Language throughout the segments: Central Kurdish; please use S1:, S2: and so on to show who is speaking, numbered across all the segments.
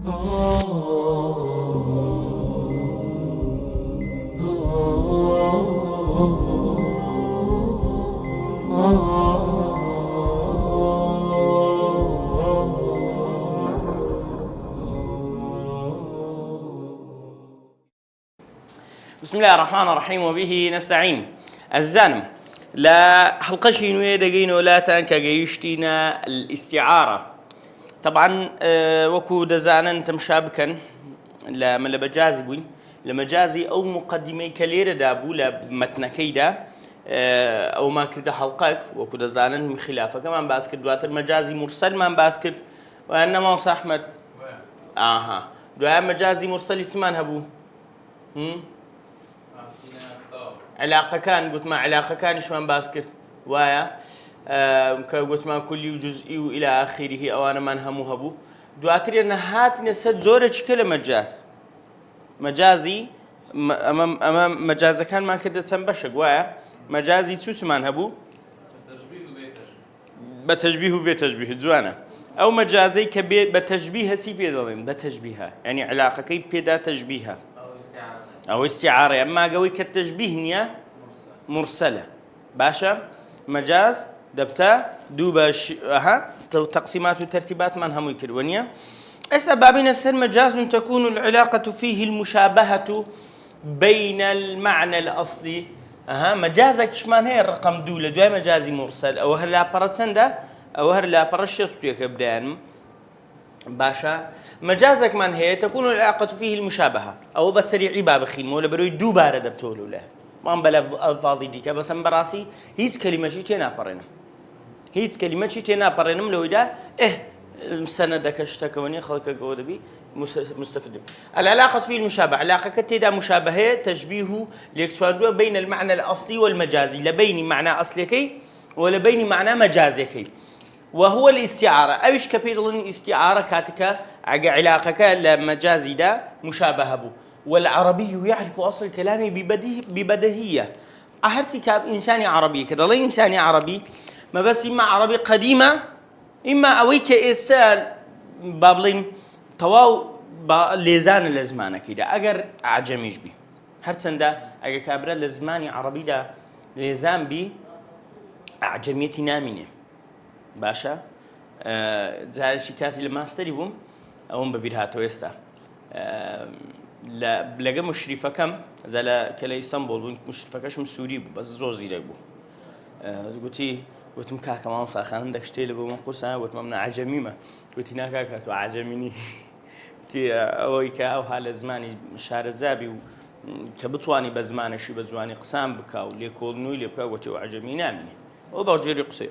S1: بسم الله الرحمن الرحيم وبه نستعين. الزانم لا حلقة شينوية دقين ولا تانك جيشتنا الاستعارة. طبعا وكو دزانا تمشابكا لما لبجازي بوين لمجازي أو مقدمي كليرة دابو لمتنكيدا أو ما كده حلقك وكو دزانا من خلافه كمان باسكت دوات المجازي مرسل ما باسكت وإنما وصح أحمد دوام مجازي مرسل يتمان هبو علاقة كان قلت ما علاقة كان شو من باسكت ويا قلت ما كلي وجزئي وإلى آخره أو أنا ما نهمه هبو دواتري أن هات نسد زورة كل مجازي أمام مجازة كان ما كده تنبشق ويا مجازي شو سمان هبو بتشبيه بتشبيه زوانا أو مجازي كبير بتشبيه سي بيدلين بتشبيهها يعني علاقة كي بيدا تشبيهها أو استعارة أما قوي كالتشبيه نيا مرسلة باشا مجاز دبتا دوباش تقسيمات وترتيبات من هم يكرونيا أسبابين السر مجاز تكون العلاقة فيه المشابهة بين المعنى الأصلي مجازك شمان هي الرقم دولة دوي مجازي مرسل أو هلا برتسندا أو هلا برشستو كبدان باشا مجازك من هي تكون العلاقة فيه المشابهة أو بسريع باب خيم ولا بروي دوبارة دبتولو له ما بلا الفاضي ديك بس براسي هيت كلمة شيء تنا برينا هيت كلمة شيء تنا برينا لو ده سندك اشتكوني خلقك قودبي مستفيد العلاقة فيه المشابهة علاقة كتيدا مشابهة تشبيه ليكتوادو بين المعنى الأصلي والمجازي لبين معنى أصلي ولا بين معنى مجازي وهو الاستعارة أيش كبيرلن استعارة كاتك علاقك لمجازي دا مشابهة بو والعربي يعرف أصل الكلام ببديهية أحرسي كاب إنساني عربي كذا لا إنساني عربي ما بس إما عربي قديمة إما أويك إستال بابلين تواو لزان لزمانه كده أجر عجميش بي هرسن دا أجر كابرا لزماني عربي دا لزان بي عجميتي نامينه باشا زار شكاتي الماستري بوم أوم ببيرهاتو يستا لا بلقى مشرفة كم زلا كلا إسطنبول بون مشرفة كشم سوري بو بس زور زيرك بو قلت مكاكا ما مصاخان عندك شتيل بو منقوصة قلت ممنا عجميمة قلت ناكاكا تو عجميني تي أويكا أو حال زماني شهر الزابي كبطواني بزمانه شي بزواني قسام بكاو ليكول نوي لبكا قلت عجمي نامي وبرجري قصيو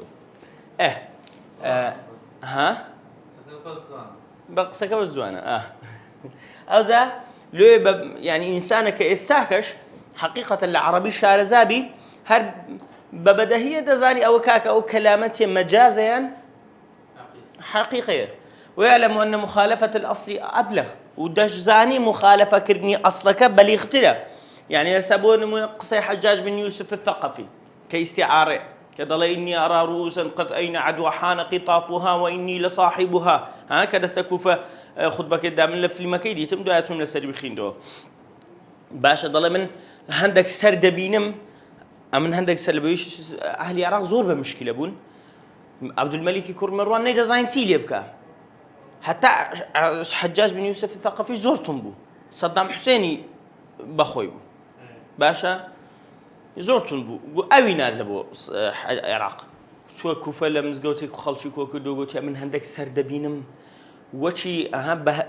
S1: ها بقصك بزوانا أو ذا لو يعني إنسانك استاكش حقيقة العربي شارزابي هر ببدهية دزاني أو كاك أو كلامتي مجازيا حقيقية ويعلم أن مخالفة الأصل أبلغ ودش زاني مخالفة كرني أصلك بل يختلف يعني يسبون من قصي حجاج بن يوسف الثقفي كاستعارة كذا إني أرى رؤوسا قد أين عدو حان قطافها وإني لصاحبها هكذا استكوفة خطبة كده من لف المكيدي تمدو آتهم لسر بخين دو باشا ضل من هندك سرد بينم أمن هندك سلبيش أهل العراق زور بمشكلة بون عبد الملك كور مروان نيجا زين تيلي بكا حتى حجاج بن يوسف الثقفي زورتهم بو صدام حسيني بخوي بو باشا زورتون بو أوي نار لبو العراق شو كوفة لمزجوتي خالشي كوكو دوجوتي من هندك سرد بينم وشي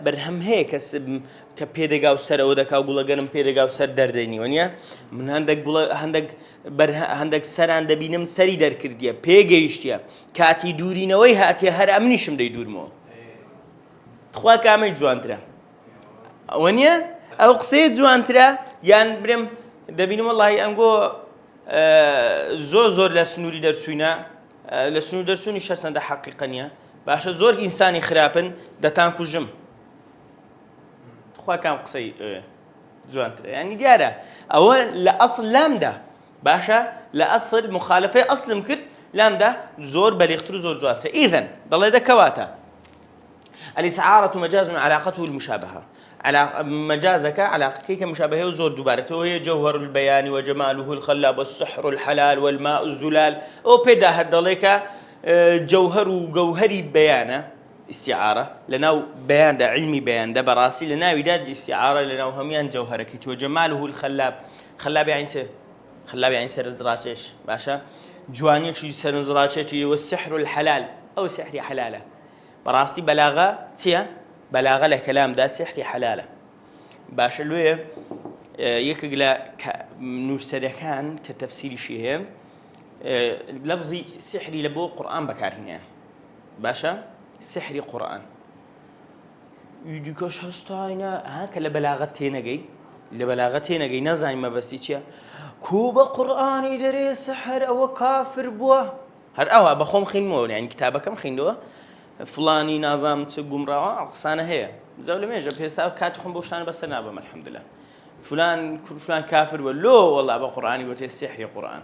S1: برهم هيك كبيدجاو سر أو دكاو بولا جنم بيدجاو سر درديني ونيا من هندك بولا هندك سر عند بينم سري در كرديا بيجيشتيا كاتي دورينا وي هاتي هر أمنيشم دي دور مو تخوا كامل جوان ترى ونيا أو قصيد جوان ترى يعني برم دبينم والله أنجو زور لسنوري درسونا لسنور درسوني شخصا ده حقيقة باشا زور إنساني خرابن دتان كوجم تخوا كام قصي زوان ترى يعني ديارة أول لأصل لامدا باشا لأصل مخالفة أصل مكر لامدا زور بليخترو زور زوانته إذن ضل ده كواتا الاستعارة مجاز علاقته المشابهة على مجازك علاقة كمشابهة وزود دوبارته وهي جوهر البيان وجماله الخلاب والسحر الحلال والماء الزلال أو بدا هدلك جوهر وجوهري بيانه استعارة لنا بيان ده علمي بيان ده براسي لنا وداد استعارة لنا هميان جوهرك وجماله الخلاب خلاب يعني سه خلاب يعني سر زراشش باشا جواني شي سر زراشش والسحر الحلال أو سحر حلاله براسي بلاغة تيا بلاغة لكلام ده سحر حلاله باش لويه يكجلا نوسدكان كتفسير شيء لفظي سحري لبو قرآن بكارهنا باشا سحري قرآن يديكش هستاينا هاك لبلاغتنا جاي لبلاغتنا جاي نزاي ما بسيتشيا كوبا قرآن يدري سحر أو كافر بوا هر أوها بخوم خينمو يعني كتابك كم خيندوا فلاني نظام تقوم روا أقصانا هي زول ميجا بيستا كاتخم بوشان بس نابم الحمد لله فلان كافر ولا والله بقرآني وتي السحر قرآن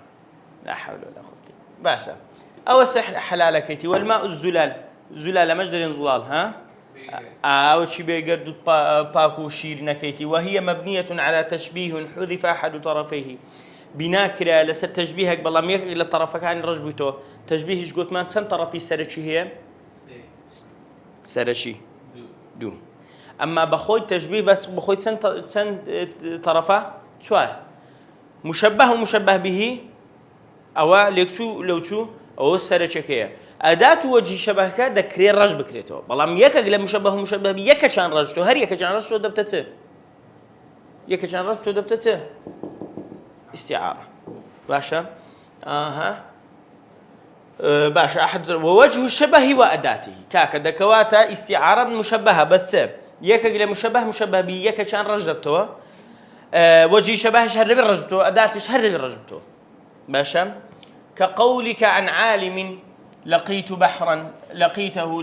S1: لا حول ولا قوة باشا أو السحر حلال كيتي والماء الزلال مجدر زلال ها أو شي بيقرد باكو شير نكيتي وهي مبنية على تشبيه حذف أحد طرفيه بناكرة لسر تشبيهك بالله ميك إلى طرفك عن رجبته تشبيهش قلت ما سن طرفي سرتشي هي سرتشي دو أما بخوي تشبيه بس بخوي سن طرفه سؤال مشبه ومشبه به أو ليكتو لوتو أو سرتشكية أداة وجه شبهك ذكري رج بكريته بالله يك قل مشبه ومشبه به يك شان رجته هر يك شان رجته دبتته يك شان رجته دبتته استعارة باشا باشا أحد ووجه الشبه وأداته كاك دكواتا استعارة مشبهة بس يك قل مشبه به يك شان رجته وجه شبهش هر رجته أداتش هر رجته باشا كقولك عن عالم لقيت بحرا لقيته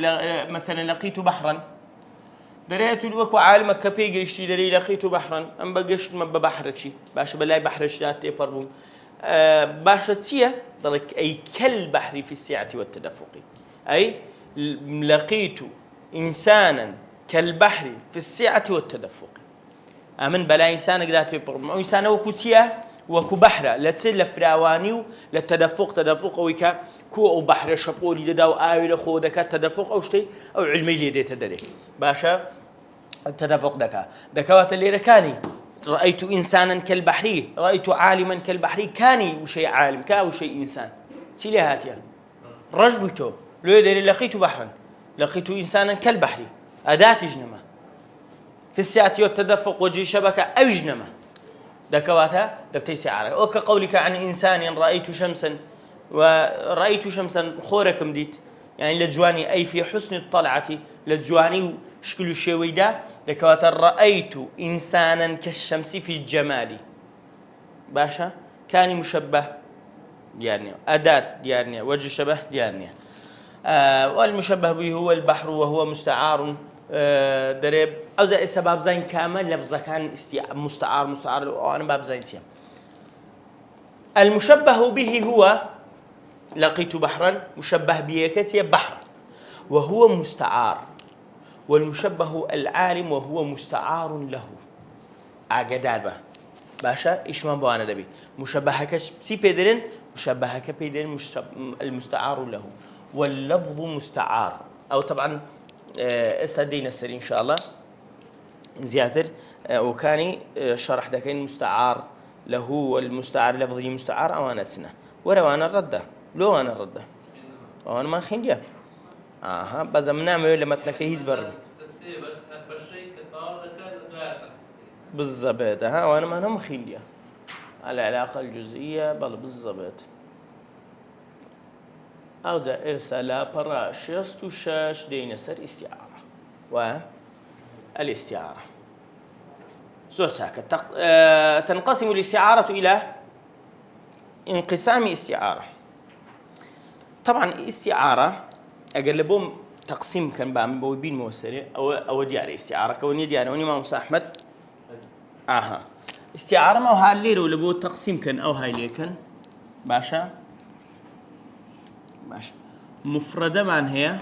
S1: مثلا لقيت بحرا دريت الوكو عالمك كبي قشتي دري لقيت بحرا ام بقشت ما ببحرتشي باش بلاي بحرش ذات يبربون باش تسيه درك اي كالبحر في السعة والتدفق اي لقيت انسانا كالبحر في السعة والتدفق امن بلا انسان قدات في بربون انسان وكوتيه وكو بحرة لا تصير لفراواني للتدفق تدفق ويكا كو أو بحر شبولي دا وآوي لخودك تدفق أو شتي أو علمي لي دي تدري باشا التدفق دكوات اللي ركاني رأيت إنسانا كالبحري رأيت عالما كالبحري كاني وشيء عالم كا وشيء إنسان سيلي هاتيا رجبتو لو يدري لقيت بحرا لقيت إنسانا كالبحري أداة جنمة في السعة والتدفق وجه شبكة أو جنمة دكواتها دبتي سعارة أو كقولك عن إنسان رأيت شمسا ورأيت شمسا خورك مديت يعني لجواني أي في حسن الطلعة لجواني شكل الشيوي دا دكواتها رأيت إنسانا كالشمس في الجمال باشا كان مشبه يعني أداة يعني وجه شبه يعني والمشبه به هو البحر وهو مستعار دريب أو زي سبب زين كامل لفظ كان مستعار وأنا باب زين سيا المشبه به هو لقيت بحرا مشبه به كتي بحر وهو مستعار والمشبه العالم وهو مستعار له عقدار باشا إيش ما بوانا دبي مشبهك سي بيدرن مشبهك بيدرن المستعار له واللفظ مستعار أو طبعا اسهدينا السري إن شاء الله زيادر وكاني شرح دكين مستعار له والمستعار لفظي مستعار أوانتنا وروانا الردة لو أنا الردة وأنا ما خنديا بس من نعمل لما تنكهيز برد بالضبط وأنا ما نم خنديا العلاقة الجزئية بل بالضبط أو ذا إرسال براشست وشاش دين سر استعارة والاستعارة زور ساكت تنقسم الاستعارة إلى انقسام استعارة طبعا استعارة أقلبهم تقسيم كان بعمل بوبين موسري أو ديار استعارة كوني ديار وني ما موسى أحمد استعارة ما هو هاللير ولا بو تقسيم كان أو هاي ليكن باشا مفردة من هي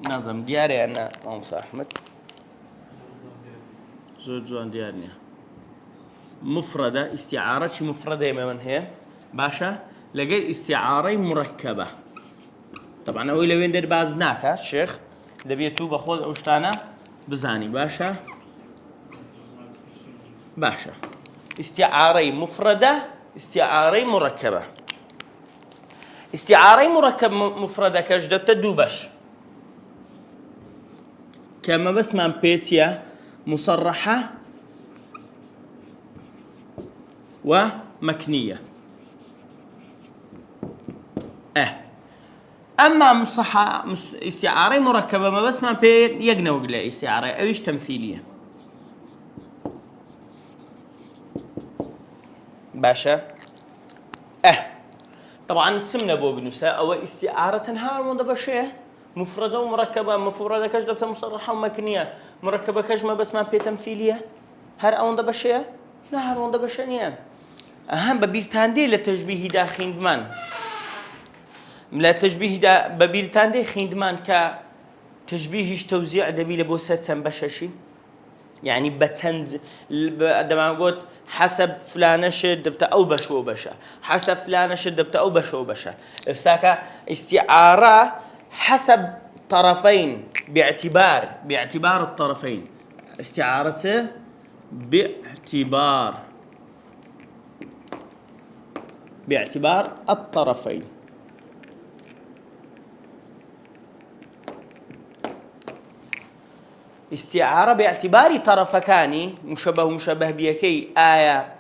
S1: نازم دياري أنا ماموسا أحمد زوج جوان ديارني مفردة استعارة شي مفردة من هي باشا لقيت استعارة مركبة طبعا أول وين در بازناك الشيخ دبيتو بخود أوشتانا بزاني باشا استعارة مفردة استعارة مركبة استعارة مركب مفردة كجدت دوبش كما بس من بيتيا مصرحة ومكنية أما مصحة استعارة مركبة ما بس ما بين يقنا وقلا استعارة أيش تمثيلية باشا طبعا تسمنا بو بنساء أو استعارة هار من بشيء مفردة ومركبة مفردة كجدة مصرحة ومكنية مركبة كجمة بس ما بين تمثيلية هر أون بشيء لا هر أون بشيء أهم ببيرتاندي لتشبيه داخل بمان لا تشبيه دا ببيرتاندي خيندمان كتشبيهش توزيع دبي لبو ستن بششي يعني بتند عندما قلت حسب فلان شد دبت أو بش وبشا حسب فلان شد دبت أو بش وبشا إفساك استعارة حسب طرفين باعتبار الطرفين استعارته باعتبار الطرفين استعارة باعتبار طرفكاني مشبه بيكي آية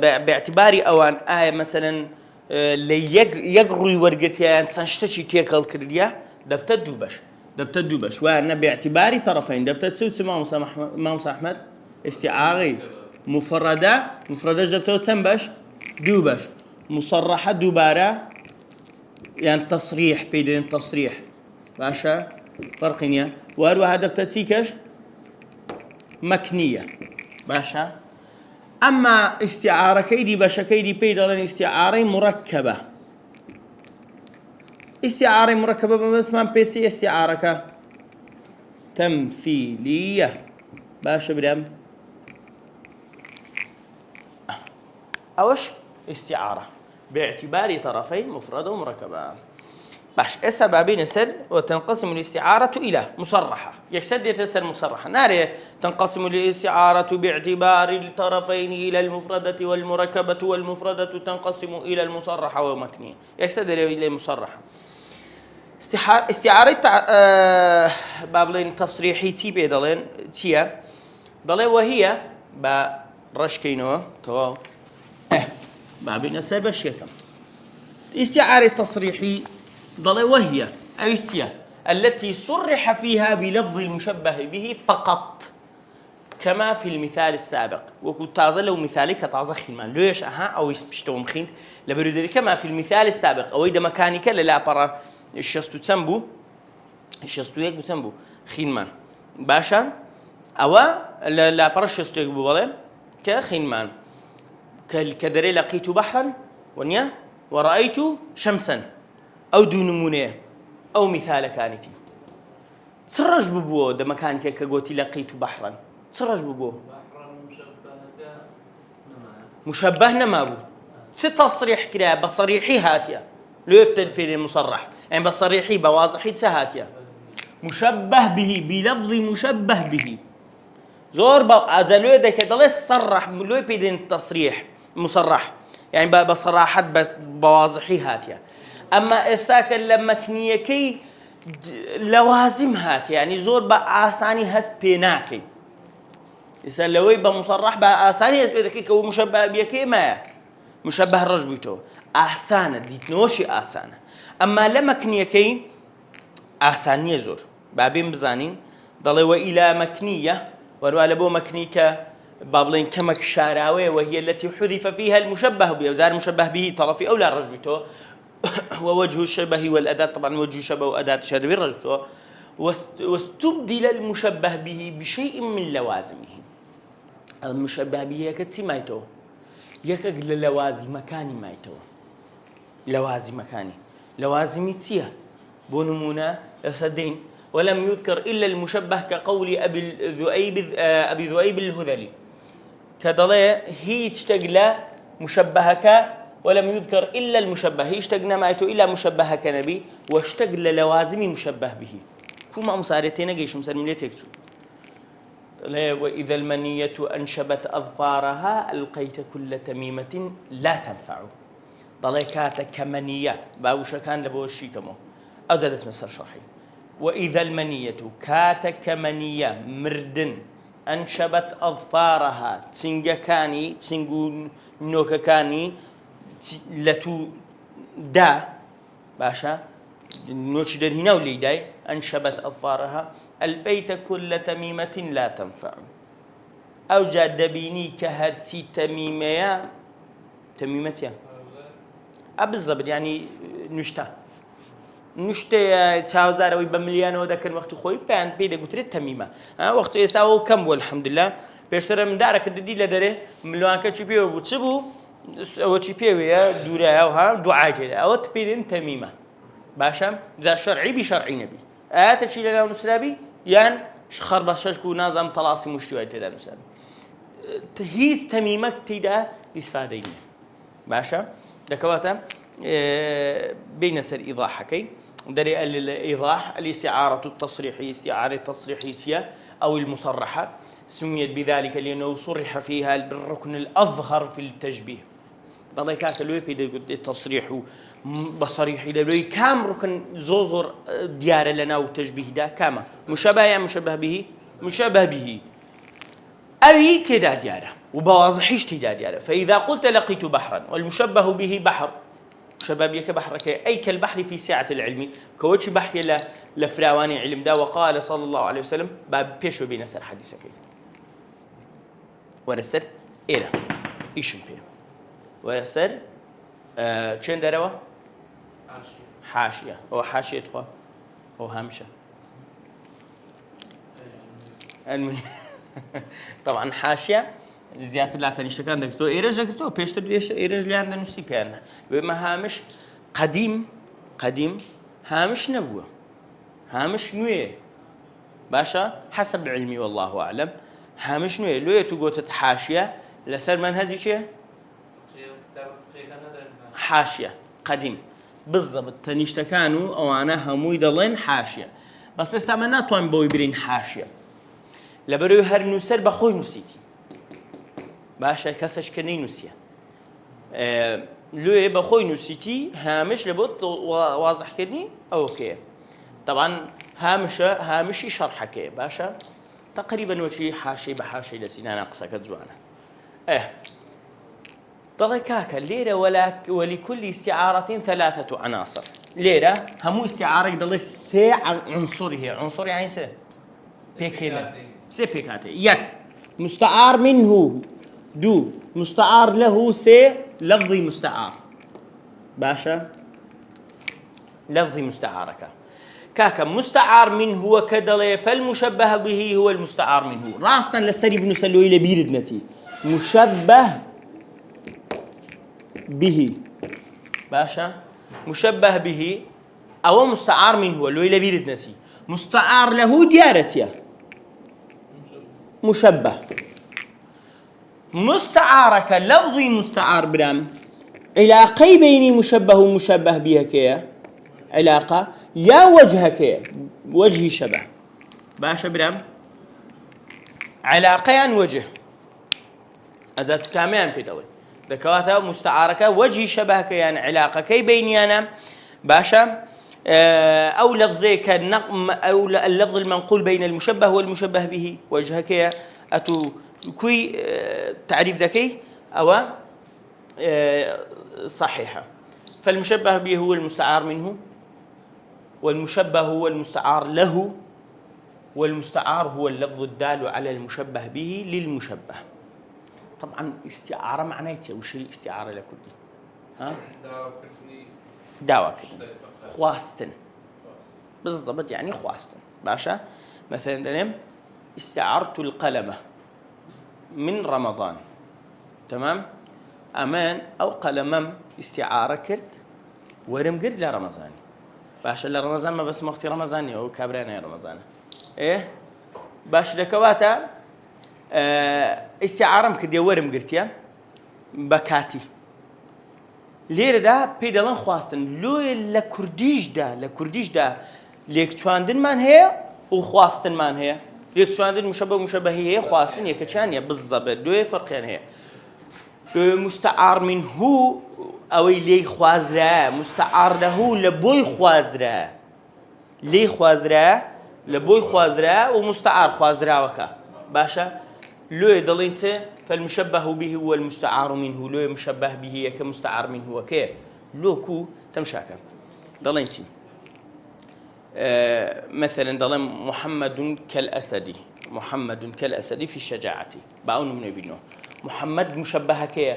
S1: باعتبار أوان آية مثلا يقروي ورقتها إنسان شتشي تيكل كرديا دبتدو بش وأنا باعتبار طرفين دبتدسوت ماموس أحمد استعاري مفردة جبتو تنبش دوبش مصرحة دوبارة يعني تصريح بيدين تصريح باشا فرقينيا وأروى هذا بتتسيكش مكنية باشا أما استعارة كيدي باشا كيدي بيدالين استعارة مركبة بس ما بيتسي استعارة تمثيلية باشا بريم أوش استعارة باعتبار طرفين مفردة ومركبة باش السبابين سر وتنقسم الاستعارة إلى مصرحة يكسد يتسر مصرحة ناري تنقسم الاستعارة باعتبار الطرفين إلى المفردة والمركبة والمفردة تنقسم إلى المصرحة والمكنية يكسد إلى مصرحة استعارة بابلين تصريحي تي بيدلين تيا ضلين وهي برشكينو تو بابين السر بشيكم استعارة تصريحي ضل وهي أيسيا التي صرح فيها بلفظ المشبه به فقط كما في المثال السابق وكنت لو مثالك تعزى خيمان ليش أو يسبشتهم خينت لبرودري كما في المثال السابق أو إذا مكانك لا برا الشستو تنبو الشستو يك بتنبو خيمان باشا أو لا برا الشستو يك بوالي كخيمان كالكدري لقيت بحرا ونيا ورأيت شمسا أو دونمونية أو مثال كانتي تسرج ببوه ده مكان كيك قوتي لقيت بحرا تسرج ببوه مشبهنا ما بو ستصريح كده بصريحي هاتيا لو يبتد في المصرح يعني بصريحي بواضحي تهاتيا مشبه به بلفظ مشبه به زور بأزلو ده كده لسه صرح لو يبتد التصريح مصرح يعني بصراحة بواضحي هاتيا أما إفساك لما كنيكي لوازم هات يعني زور بأساني هست بيناكي إذا لوي بمصرح بأساني هست بيناكي كو مشبه بيكي ما مشبه الرجبيتو أحسانة ديتنوشي أحسانة أما لما كنيكي أحسانية زور بابين بزانين ضلوا إلى مكنية وروا لبو مكنيكا بابلين كمك شاراوي وهي التي حذف فيها المشبه به وزار المشبه به طرفي أو لا رجبيتو ووجه الشبه والأداة طبعا وجه الشبه وأداة شبه الرجل واستبدل المشبه به بشيء من لوازمه المشبه به يكتسي مايتو يكقل لوازم مكاني مايتو لوازم مكاني لوازم تسيه بونمونا يسدين ولم يذكر إلا المشبه كقول أبي ذؤيب الهذلي كدلية هي اشتغل مشبهك ولم يذكر إلا المشبه هي اشتغل ما يتو إلا مشبهك نبي واشتغل لوازم مشبه به كما مسارتين جيش مسلميتك وإذا المنية أنشبت أظفارها ألقيت كل تميمة لا تنفع ضليكات كمنية باوش كان لبوشي كمو أو زاد اسم الشرحي وإذا المنية كات كمنية مردن أنشبت أظفارها تسنجكاني تسنجون نوككاني لتو دا باشا نوش در هنا ولي داي أنشبت أظفارها البيت كل تميمة لا تنفع أو جاد دبيني كهرتي تميمية بالضبط يعني نشتا تشاوزار ويبمليانو دكن وقت خوي بان بيدا قلت تميمة وقت يساو كم والحمد لله بيشتري من دارك الددي لدري ملوان كتشبيه وتسبو أو تشبيه ويا دورا وها دعاء كده أو تبيدين تميمة باشا ذا شرعي بشرعي نبي تشيل لنا نسرابي يعني خرب ششكو نازم طلاسي مشتوى تدا نسرابي هيز تميمك تدا استفادين باشا دكواتا بين سر إيضاحكي دري الإيضاح الاستعارة التصريحية استعارة تصريحية أو المصرحة سميت بذلك لأنه صرح فيها بالركن الأظهر في التشبيه ضليكاك لوي بيد التصريح بصريح لوي كام ركن زوزر ديار لنا وتشبيه ده كما مشابه يعني مشابه به أي تدا دياره وبواضحيش تدا دياره فإذا قلت لقيت بحرا والمشبه به بحر شبابيك بحرك أي كالبحر في سعة العلم كوتش بحر لفراواني علم دا وقال صلى الله عليه وسلم باب بيشو بين سر حديثك ورسر إيرا إيشم بيه ورسر چند دروا حاشية أو حاشية تخوا أو هامشة طبعا حاشية زيادة لا تنشتكان دكتور إيرج دكتور بيشتر إيرج اللي عندنا نسي بيانا بما هامش قديم هامش نبوة هامش نوية باشا حسب علمي والله أعلم هامش نوية لو يتوقوت حاشية لسر منهزي شيء حاشية قديم بالضبط تنشتكانوا أو أنا همو يضلين حاشية بس استعملنا طوان بوي برين حاشية لبرو هر نوسر بخوي نسيتي باشا كسش كني نسيه لو بخوي نسيتي هامش لبط واضح كني اوكي طبعا هامشي شرحك باشا تقريبا وشي حاشي بحاشي لسنا ناقصك زوانا ضلكاك ليرة ولكل استعارة 3 عناصر ليرة همو استعارة ضل سي عنصر يعني سي بيكيلا سي بيكاتي يك مستعار منه دو مستعار له سي لفظي مستعار باشا لفظي مستعارك كاكا مستعار منه وكدلي فالمشبه به هو المستعار منه راستا للسري بن سلوي لبيرد نتي مشبه به باشا مشبه به أو مستعار منه اللي لبيرد نتي مستعار له ديارتيا مشبه مستعارك لفظي مستعار برام علاقة بين مشبه ومشبه بها كيا علاقة يا وجه كيا وجهي شبه باشا برام علاقة يعني وجه أزاد كاميان بيدوي ذكواتا مستعارك وجهي شبه كيا يعني علاقة كي بيني أنا باشا أو لفظي كالنقم أو اللفظ المنقول بين المشبه والمشبه به وجه كيا أتو كوي تعريف ذكي أو صحيحة فالمشبه به هو المستعار منه والمشبه هو المستعار له والمستعار هو اللفظ الدال على المشبه به للمشبه طبعا استعارة معناته وش الاستعارة لكل ها دعوة كده خواستن بالضبط يعني خواستن باشا مثلا دنم استعرت القلمة من رمضان تمام أمان أو قلمم استعارة كرت ورم قرد لرمضان باشە لە ڕەمەزان مە بەس وەختی ڕەمەزانیە ئەو کابرایانە ڕەمەزانە باش دەکەواتە ئیستیعارەم کردێ وەرم گرتیە بە کاتی لێرەدا پێی دەڵێن خواستن لۆیە لە کوردیشدا لێکچواندنمان هەیە و خواستنمان هەیە لێکچواندن مشەبەهی هەیە خواستن یەکەچیان نیە بزەبە دوێ فەرقیان هەیە مستعار منه ئەوەی لێی خوازرایە مستعار له لە بۆی خوازرایە لێی خوازرایە لە بۆی خوازرایە و مستعار خوازراوەکە باشە لۆیە دەڵێن چێ فالمشبه به هو المستعار منه لۆیە مشبه به یەکە مستعار منه وەکەیە لۆکو تەمشاکە دەڵێن چی مثلا دەڵێن محمد كالأسد في الشجاعة باون من بينه محمد مشبهكيه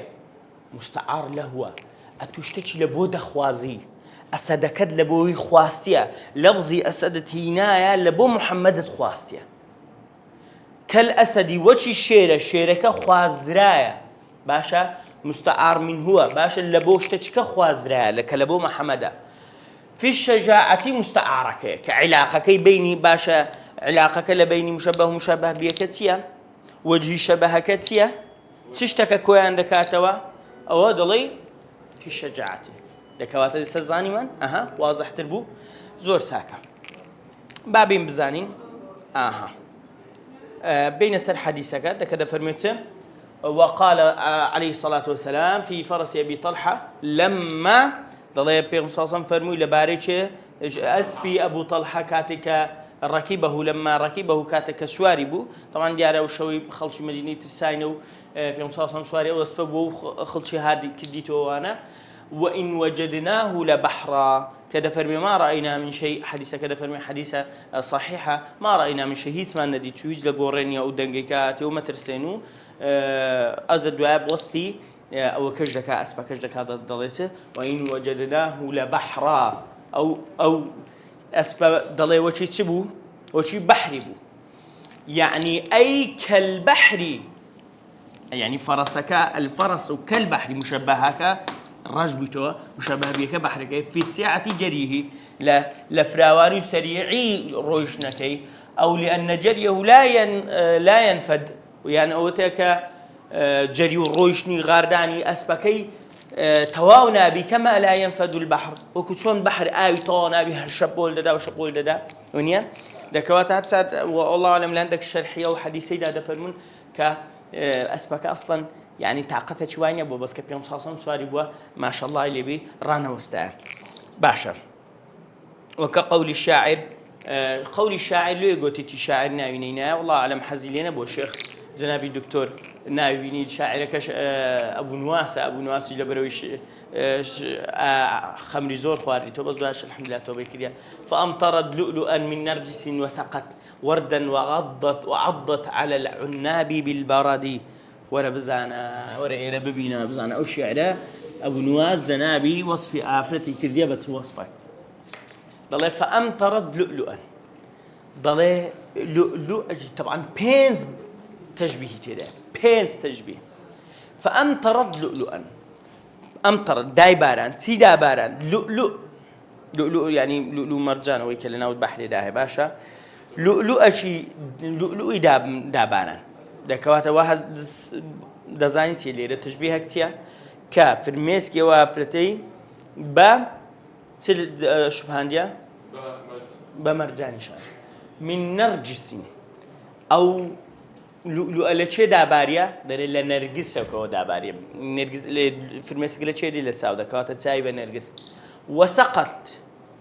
S1: مستعار له اتشتكي لبود خوازي اسدكد لبوي خواستيا لفظي اسدتينايا لبو محمد خواستيا كالأسد وشي شيرك خوازرايا باشا مستعار من هو باشا لبو اشتكي خوازرايا لك لبو محمد في الشجاعة مستعارك كعلاقة بيني باشا علاقة لبيني مشبه بيكتيا وجهي شبهكتيا تشتكى كويان دكاتوا أو دلي في الشجاعة دكوات السزاني من واضح تربو زور ساكا بابين بزانين بين سر حديثك دكذا فرميته وقال عليه الصلاة والسلام في فرس أبي طلحة لما دلي بيغم صلى الله عليه وسلم فرمي لباريش أسبي أبو طلحة كاتك ركبه لما ركبه كاتك سواري بو طبعا دياره وشوي خلش مدينة الساينو في مصاصم سواري وصفبو خلشي هادي كديته وانا وإن وجدناه لبحرا كذا فرمي ما رأينا من شيء حديثة كذا فرمي حديثة صحيحة ما رأينا من شيء هيت ما ندي تويج لجورينيا أو دنجكات وما ترسينو أزد دواب وصفي أو كجدك أسبا كجدك هذا الضليته وإن وجدناه لبحرا أو أسباب ضلي وشي تبو وشي بحري بو يعني أي كالبحر يعني فرسك الفرس كالبحر مشبهك رجبته مشبه بك بحرك في سعة جريه لفراواري سريعي روشنكي أو لأن جريه لا ينفد يعني أوتك جري روشني غارداني أسبكي تواونا بي كما لا ينفد البحر وكتشون بحر آوي طوانا بي هالشبول ددا وشبول ددا ونيا دكوات حتى والله أعلم لعندك الشرحية وحديثي دا فرمون كأسبك أصلا يعني تعقدت شوية بس كبيرم صاصم سواري بوا ما شاء الله اللي بي رانا وستان باشا وكقول الشاعر قول الشاعر لو يقولتي الشاعر ناوينينا والله أعلم حزيلين أبو الشيخ جنابي الدكتور ناويني شاعرك أبو نواس جبرويش خمري زور خواري تو بس باش الحمد لله توبه كريا فأمطرت لؤلؤا من نرجس وسقت وردا وعضت على العناب بالبرد ورا بزانا ورا إيرا ببينا بزانا أو شعره أبو نواس زنابي وصف آفرتي كذيبة وصفك ضلي فأمطرت لؤلؤا ضلي لؤلؤ طبعا بينز تشبيه كده بينز تشبيه فأمطرت لؤلؤا أمطرت داي باران سيدا باران لؤلؤ يعني لؤلؤ مرجان ويكلنا والبحر داهي باشا لؤلؤ شيء لؤلؤ دا باران دكواتا واحد دزاين سيلي تشبيه كتيا كفرميسكي وافرتي با تل شبهانديا بمرجان شان من نرجس أو لؤلؤ لشيء داباريا در لنرجس وكو داباريا نرجس فرميسكي لشيء دي لساو دكواتا تاي بنرجس وسقط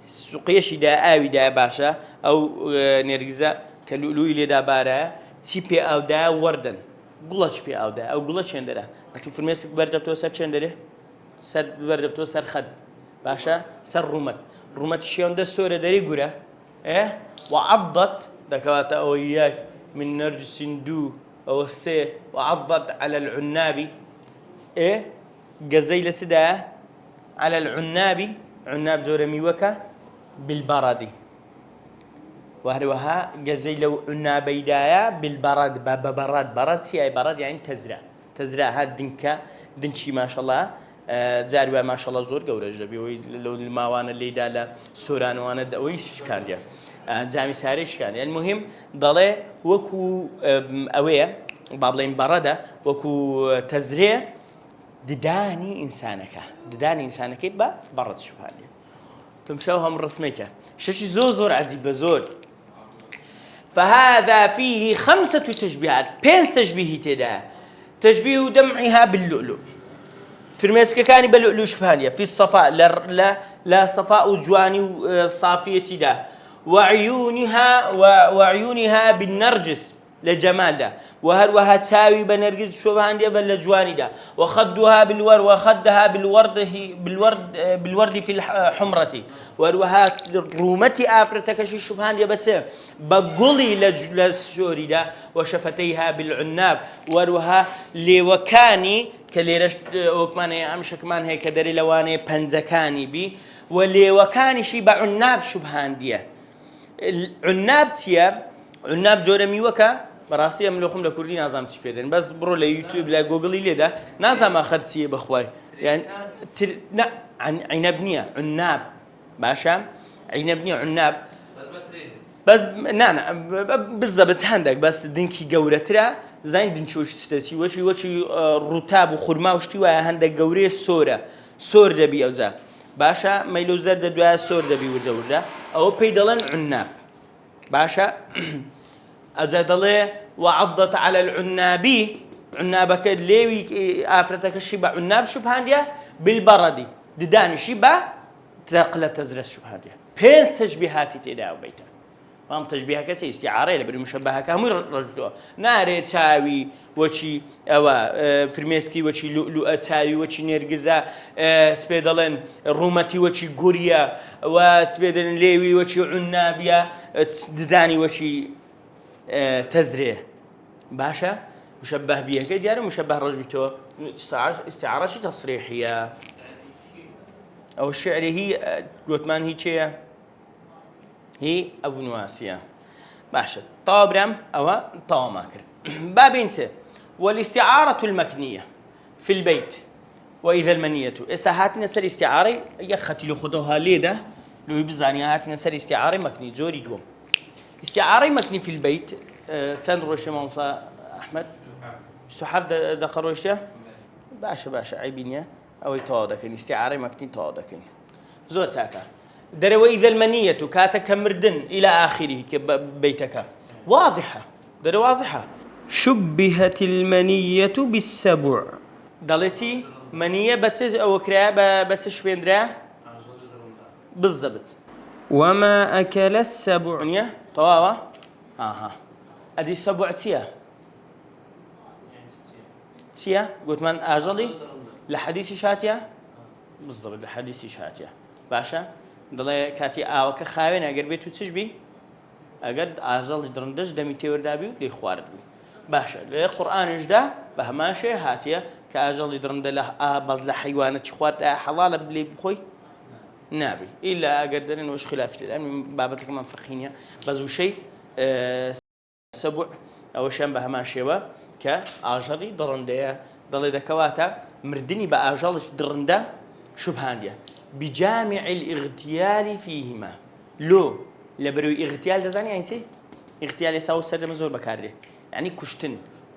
S1: سقيش دا آوي دا باشا أو نرجسا كلؤلؤ اللي دابارا تي بي أو دا وردن قلش بي أو دا أو قلش شندره أتو فرميسك بردبتو سر شندره سر بردبتو سر خد باشا سر رمت شيون دا سورة داري قرأ وعضت دكواتا أو إياك من نرجس دو أو السي وعضت على العنابي قزيل سدا على العنابي عناب زور ميوكا بالبردي وهروها جزيلة عنابي دايا بالبرد برد سي أي برد يعني تزرع هاد دنكا دنشي ما شاء الله جاری وای ماشەڵڵا زۆر گەورەش دەبێ ئەوەی لەو ماوانە لێدا لە سۆرانوانە ئەوەی شکاندە جامی سارەی شکاندە یان مهم دەڵێ وەکو ئەوەیە با بڵێن بەڕەدە وەکو تەزرێ ددانی ئینسانەکەی بە بەڕەت شوپاندێ تمشاو هەم ڕسمێکە شەشی زۆر عەجیبە زۆر فهذا فيه 5 تشبيهات 5 تشبيهي تدا تشبيه دمعها باللؤلؤ فرمێسکەکانی بە لؤلؤ شوپاندە في الصفاء لا صفاء جوانی صافية دا وعيونها بالنرجس لجمال دا وهروها تساوي بنرجس شوبهاندية بل جواني دا وخدها بالورد في الحمرة وهروها رومتي آفرتك شي شوبهاندية بس بقولي للسوري دا وشفتيها بالعناب وهروها لوكاني كليرش وكمان عمش كمان هيك دري لواني بنزكاني بي ولوكاني شي بعناب شوبهاندية العناب تيا عناب جورا ميوكا بەڕاستی ئەم لۆخم لە کوردی نازانم چی پێ دێن بەس بڕۆ لە یوتیوب لە گۆگڵی لێدا نازانم ئاخەر چییە بەخوای یان عینەب نییە عناب باشە عینەب نییە عناب بەس بزەبت هەندێک بەس دنکی گەورەترە زین دنچۆش ستەسی وەچی ڕووتاب و خورما و شتی وایە هەندێک گەورەیە سۆر دەبی ئەوجا باشە مەیلە و زەردە دوایە سۆر دەبی وردە ئەوە پێی دەڵێن عناب باشە أزدلي وعضت على العنابي عنابك ليوي آفرتك شبه عناب شبهانديا بالبردي دداني شبه تقلة تزرس شبهانديا بينس تشبيهاتي تداو بيتا فهم تشبيهها كسي استعارة لبري مشبهها كهمو رجلوها ناري تاوي وشي أوا فرميسكي وشي لؤلؤة تاوي وشي نرجزة سبيدلن رومتي وشي غوريا وسبيدلن ليوي وشي عنابيا دداني وشي تزريه باشا مشبه بيه كديار مشبه رجبته استعارة شي تصريحية أو الشعر هي قوتمان هي شيء هي أبو نواسية باشا طابرم أو طاماكر بابينسه والاستعارة المكنية في البيت وإذا المنية استهاتنا سر استعارة يختي لخدوها ليدا لو يبزاني هاتنا سر استعارة مكنية زوري دوم استعارة مكني في البيت تسند روشة موسى أحمد سحاب دقر روشة باشا عيبينيا أو يتواضكني استعارة مكني تواضكني زور ساكا دروا إذا المنية كاتك مردن إلى آخره بيتك واضحة دروا واضحة شبهت المنية بالسبع دلتي منية بس أو كرا بس شبندرا بالضبط وما أكل السبع طواوا أدي سبع تيا قلت من أجلي لحديث شاتيا بالضبط لحديث شاتيا باشا دڵێ کاتی ئاوەکە خاوێن ئەگەر بێت و چش بی ئەگەر ئاژەڵی درندەش دەمی تێوەردابی و لێی خوارد بوو باشە لێ قورئانیشدا بە هەمان شێ هاتیە کە ئاژەڵی درندە لە بەز لە حیوانەتی خوارد حەڵالە لێ بخۆی نابی ئیلا ئەگەر دەرێن وەش خلافی تێدا بابەتەکەمان فەقینیە بەز وشەی سەبوع ئەوەشیان بە هەمان شێوە کە ئاژەڵی درندەیە دەڵێ دەکەواتە مردنی بە ئاژەڵش درندە شوبهاندیە بجامع الاغتيال فيهما لو لبروي اغتيال دزاني يعني سي اغتيال يساوي سر زور بكاري يعني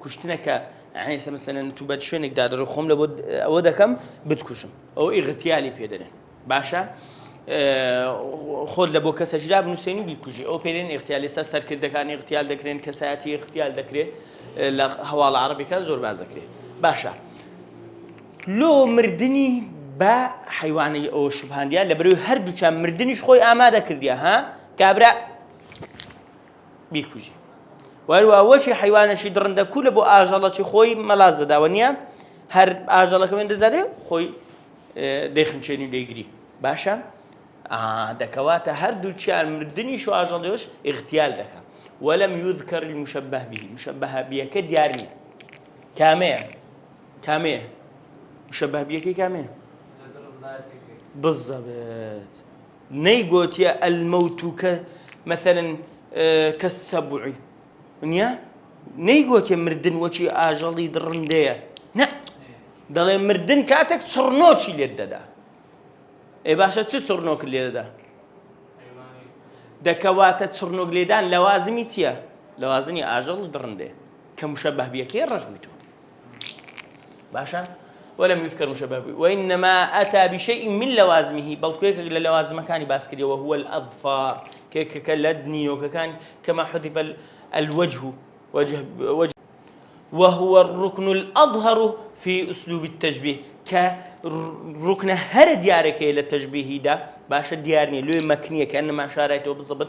S1: كشتنك يعني مثلا تو بد شوينك دادر خم لبد اودكم بتكشم او اغتيالي بيدن باشا خود لبو کس جلاب نوسینی بیکوجی او پیدن اغتیالی سر کردکان اغتیال دکرین کساتی اغتیال دکری لحوال عربی که زور باز دکری باشا لو مردنی با حیوانی او شبهاندیا لبروی هر دو چند مردنیش خوی آماده کردیا ها کابرا بیکوجی ولی واشی حیوانشی درنده کل بو آجالشی خوی ملاز داونیا هر آجالا که من داره خوی دخنچنی دیگری باشا دكوات هردو تشال مردني شو أجلوش اغتيال دكا ولم يذكر المشبه به مشبه به كديارني كامي مشبه به كامي بالضبط نيقوت يا الموت مثلا كالسبع نيا نيقوت يا مردن وشي أجلي درندية نا دەڵێ مردن کاتێک چڕنۆکی لێت دەدا ئێ باشە چ چڕنۆک لێ دەدا دەکەواتە چڕنۆک لێدان لەوازمی چییە لەوازنی ئاژەڵ درندێ کە مشەبەه بەیەکەیە ڕەش بوویتەوە باشە ولم يذكر مشبه به وإنما أتى بشيء من لوازمه بل كيك لوازم كان باسكري وهو الأظفار كيك كالدني وكان كما حذف الوجه وجه وهو الركن الأظهر في أسلوب التشبيه كركن هر ديارك إلى التشبيه ده باش ديارني لو مكنية كأنما شارعته بالضبط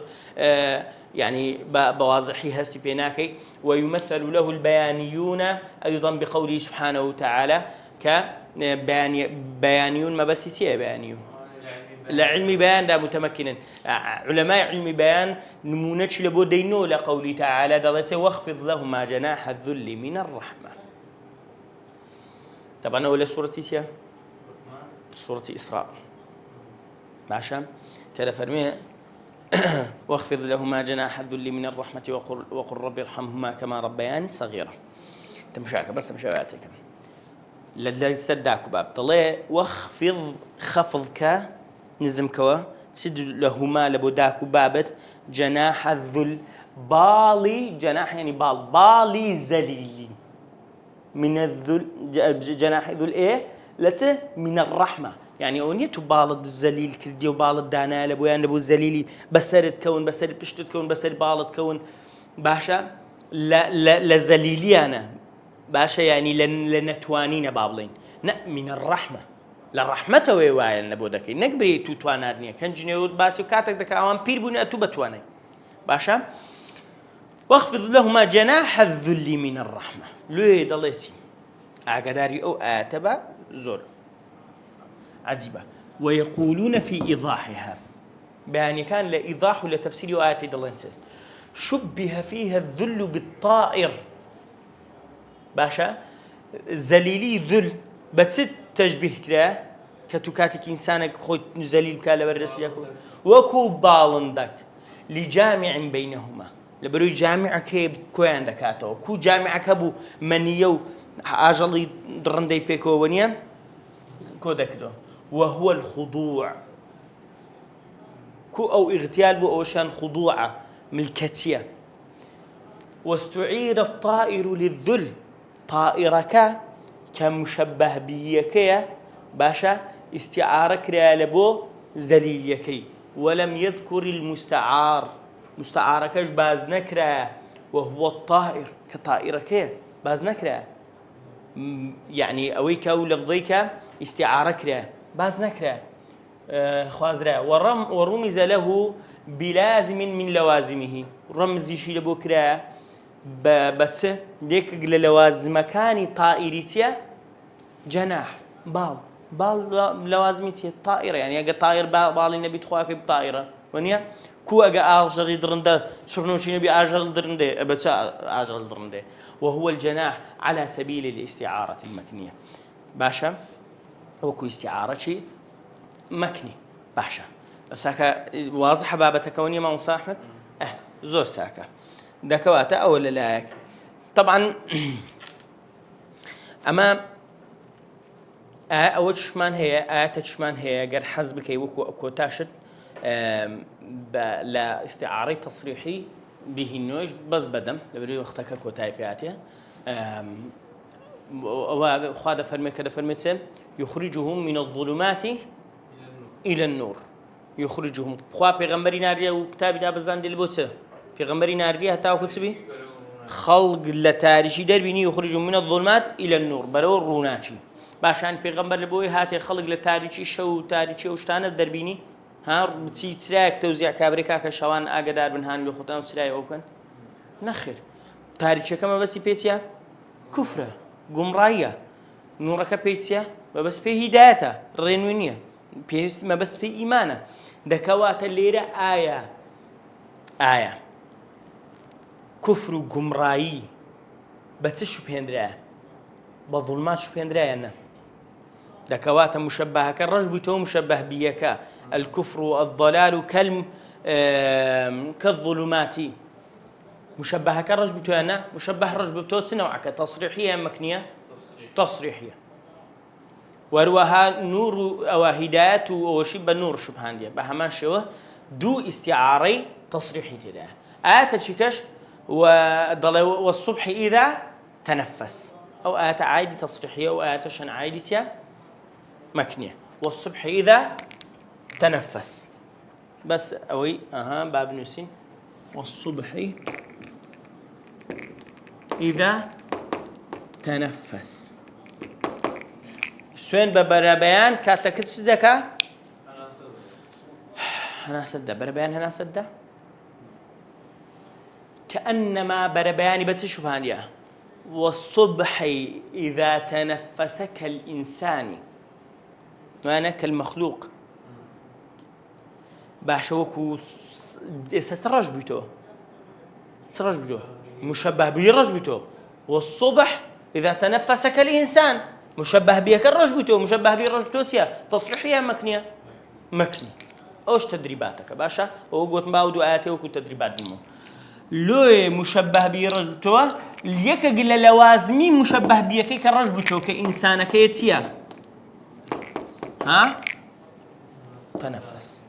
S1: يعني بواضحي هستي بيناكي ويمثل له البيانيون أيضا بقوله سبحانه وتعالى كبيانيون ما بس يسيء بيانيون لعلم بيان ده متمكنا علماء علم بيان نمونتش لبو دينو لقوله تعالى دلسه واخفض لهما جناح الذل من الرحمة طبعا أول سورة سيا سورة إسراء معشام كذا فرميه واخفض لهما جناح الذل من الرحمة وقل رب ارحمهما كما ربياني صغيرة تمشاك بس تمشاك لذلك سداك باب طلع واخفض خفضك نزمكوا تسد لهما لبوداك بابت جناح الذل بالي جناح يعني بالي زليل من الذل جناح ذل ايه لته من الرحمه يعني اونيتو بالد الزليل كردي وبالد دانا لبويان لبو الزليلي بسرد كون بسرد بشتت كون بسرد بالد كون باشا لا زليلي انا باشا يعني لنتوانين بابلين من الرحمه للرحمه ويواي نبودك نكبري توانادني كان جنيود باسي كاتك دك اوان بير بوني اتو بتواني باشا واخفض لهما جناح الذل من الرحمه لو دليتي اقداري او اتبا زور عجيبه ويقولون في ايضاحها بيان كان لايضاح لتفسير ايات دلنسه شبه فيها الذل بالطائر باشا زليلي ذل بتست تشبه كده كتوكاتك إنسانك خود زليل كالا برسيكو وكو بالندك لجامع بينهما لبرو جامع كيب كو عندك هاتو كو جامع كبو منيو عجلي درندي بيكو ونيا كو دكدو وهو الخضوع كو أو اغتيال بو أوشان خضوعة ملكتية واستعير الطائر للذل طائرك كمشبه بيكيا باشا استعارة كريا لبو زليليكي ولم يذكر المستعار مستعارة كش باز نكرا وهو الطائر كطائرك باز نكرا يعني أويك أو لفظيك استعارة كريا باز نكرا خوازرا ورمز له بلازم من لوازمه رمز يشي لبو كريا بس ديك لوازم مكاني طائرتي جناح بال لوازمتي الطائرة يعني أجا طائر بالي نبي تخواك بطائرة ونيا كو أجا أجل درنده سرنوشي نبي أجل درنده بس أجل درنده وهو الجناح على سبيل الاستعارة المكنية باشا وكو استعارة شيء مكني باشا ساكا واضحة بابا تكونية ما مصاحبك زور ساكا دكواتا أو لا طبعا أما أول شمان هي تشمان هي غير حزبك وكو كوتاشت لا استعارة تصريحي به النوج بس بدم لبري وقتك كوتاي بياتي وخاد فرمي كذا فرميتين يخرجهم من الظلمات إلى النور يخرجهم خوا پیغمبري ناريه وكتاب دا بزان دي البوته پیغمبري ناردي حتى وكتبي خلق لتاريشي دربيني يخرجهم من الظلمات الى النور برو روناشي باشان پیغمبر لبوي هاتي خلق لتاريشي شو تاريشي وشتانه دربيني ها بتي تراك توزيع كابريكا كشوان اقدار بنهان لو خطان تراي اوكن نخر تاريشي كما بس بيتيا كفره قمرايه نورك بيتيا بس في هدايته رينونيه بيس ما بس في ايمانه دكوات الليره آية كفر وقمرائي بس شو بيندراه بظلمات شو بيندراه أنا دكوات مشبهة كالرجل تو مشبه بيك الكفر والضلال كالظلمات مشبهة كالرجل تو أنا مشبه الرجل تو تنوعك تصريحية مكنية تصريحية وروها نور أو هداية أو شيء بنور شبهان دي بهمان شوه دو استعاري تصريحي تدا آت شكش والصبح إذا تنفس أو آت عادي تصريحية أو آت شن عادي تيا مكنية والصبح إذا تنفس بس أوي باب نسين والصبح إذا تنفس سوين ببربيان كاتكس دكا هنا سدة بربيان هنا سدة كأنما بربيان بتشوفان يا والصبح إذا تنفس كالإنسان وأنا كالمخلوق باشوكو سرج بيتو مشبه برج بيتو والصبح إذا تنفس كالإنسان مشبه بيه كالرج بيتو مشبه برج توتيا تصريحية مكنية مكني أوش تدريباتك باشا وقوت باودو آياتي وكو تدريبات دمو لو مشبه برج بيتو ليك قل لوازمي مشبه بيه كالرج بيتو كإنسان كيتيا تنفس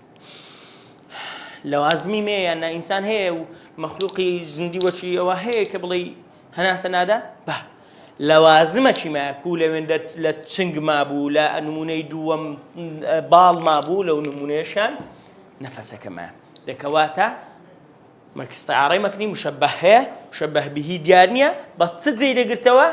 S1: لوازمي مي أن إنسان هي مخلوقي زندي وشي وهي قبلي هنا سنادا به لوازمه شي ما كوله من لا تشنج مابو لا نمونه دوم بال مابو لو نمونيشان نفسك ما دكواتا ما استعاري مكني مشبه به ديارنيا بس تزيد قرتوا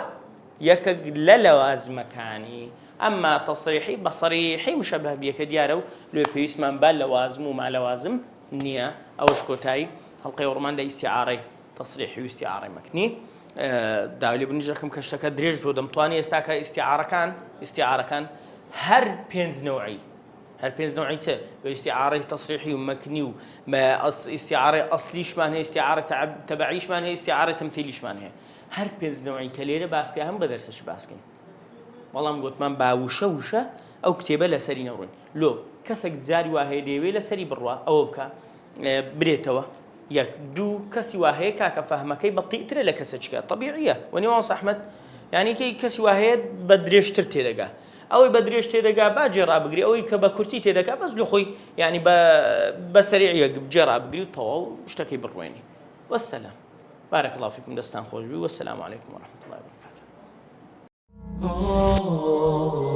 S1: يك لا لوازم كاني اما تصريحي بصريحي مشبه به كديارو لو بيس من بال لوازم وما لوازم نيه اوش كوتاي حلقه ورمان ده استعاري تصريحي واستعاري مكني داولی بنیجەکەم کەشتەکە درێژ بۆ دەمتوانی ئێستا کە ئیستیعارەکان هەر پێنج نوعی تر ئیستیعارەی تەصریحی و مەکنی و ئیستیعارەی ئەسلیشمان هەیە ئیستیعارە تەبعیشمان هەیە ئیستیعارە تەمثیلیشمان هەیە هەر پێنج نوعی کە لێرە باسکە هەم بە دەرسەش باسکەین بەڵام گوتمان با وشە ئەو کتێبە لەسەری نەڕۆین لۆ کەسێک جاری وا هەیە دەیەوێت لەسەری بڕوا ئەوە بکە برێتەوە يك دو كسي وهي كاك فهمكي بطيء ترى لك سجكا طبيعية ونيوانس أحمد يعني كي كسي وهي بدريش ترتي دقا أو بدريش تدقا باجرا بقري أو كبكرتي تدقا بس لخوي يعني بسريعية بجرا بقري طوال اشتكي بالرويني والسلام بارك الله فيكم دستان خوش بي والسلام عليكم ورحمة الله وبركاته